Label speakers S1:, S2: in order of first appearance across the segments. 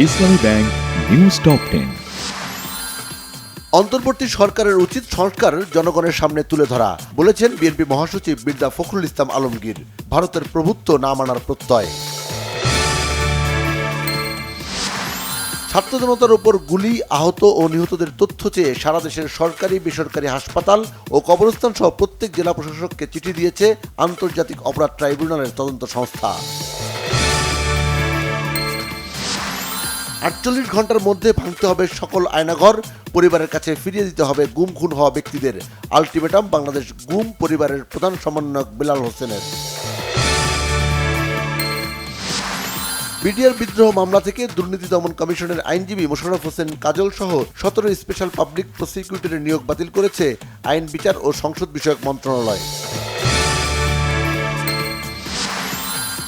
S1: ইসলামী bank news top 10।
S2: অন্তর্বর্তী সরকারের উচিত সংস্কার জনগণের সামনে তুলে ধরা, বলেছেন বিএনপি মহাসচিব মির্জা ফখরুল ইসলাম আলমগীর। ভারতের প্রভুত্ব না মানার প্রত্যয়। ছাত্র জনতার উপর গুলি, আহত ও নিহতদের তথ্য চেয়ে সারা দেশের সরকারি বেসরকারি হাসপাতাল ও কবরস্থান সহ প্রত্যেক জেলা প্রশাসককে চিঠি দিয়েছে আন্তর্জাতিক অপরাধ ট্রাইব্যুনালের তদন্ত সংস্থা। 48 ঘন্টার মধ্যে ভাঙতে হবে সকল আয়নাঘর, পরিবারের কাছে ফিরিয়ে দিতে হবে গুম খুন হওয়া ব্যক্তিদের। আলটিমেটাম বাংলাদেশ গুম পরিবারের প্রধান সমন্বয়ক বেলাল হোসেনের। বিডিআর বিদ্রোহ মামলা থেকে দুর্নীতি দমন কমিশনের আইনজীবী মোশাররফ হোসেন কাজল সহ 17 স্পেশাল পাবলিক প্রসিকিউটরের নিয়োগ বাতিল করেছে আইন, বিচার ও সংসদ বিষয়ক মন্ত্রণালয়।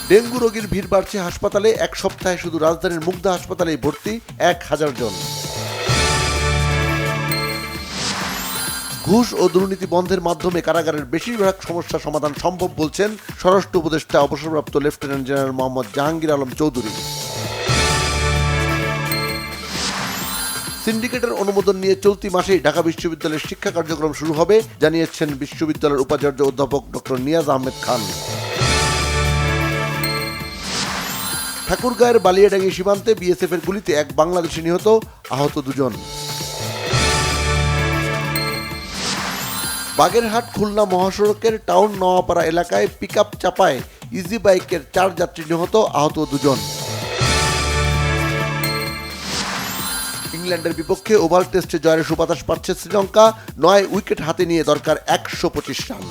S2: ডেঙ্গু রোগীর ভিড় বাড়ছে হাসপাতালে। এক সপ্তাহে শুধু রাজধানীর মুগদা হাসপাতালেই ভর্তি 1000 জন। ঘুষ ও দুর্নীতি বন্ধের মাধ্যমে কারাগারের বেশিরভাগ সমস্যা সমাধান সম্ভব বলছেন স্বরাষ্ট্র উপদেষ্টা অবসরপ্রাপ্ত লেফটেন্যান্ট জেনারেল মোহাম্মদ জাহাঙ্গীর আলম চৌধুরী। সিন্ডিকেটের অনুমোদন নিয়ে চলতি মাসেই ঢাকা বিশ্ববিদ্যালয়ের শিক্ষা কার্যক্রম শুরু হবে, জানিয়েছেন বিশ্ববিদ্যালয়ের উপাচার্য অধ্যাপক ডক্টর নিয়াজ আহমেদ খান। ঠাকুরগাঁয়ের বালিয়াডাঙ্গি সীমান্তে বিএসএফের গুলিতে এক বাংলাদেশি নিহত, আহত 2 জন। বাগেরহাট খুলনা মহাসড়কের টাউন নওয়াপাড়া এলাকায় পিকআপ চাপায় ইজি বাইকের 4 যাত্রী নিহত, আহত 2 জন। ইংল্যান্ডের বিপক্ষে ওভাল টেস্টে জয়ের সুবাতাস পাচ্ছে শ্রীলঙ্কা। 9 উইকেট হাতে নিয়ে দরকার 125 রান।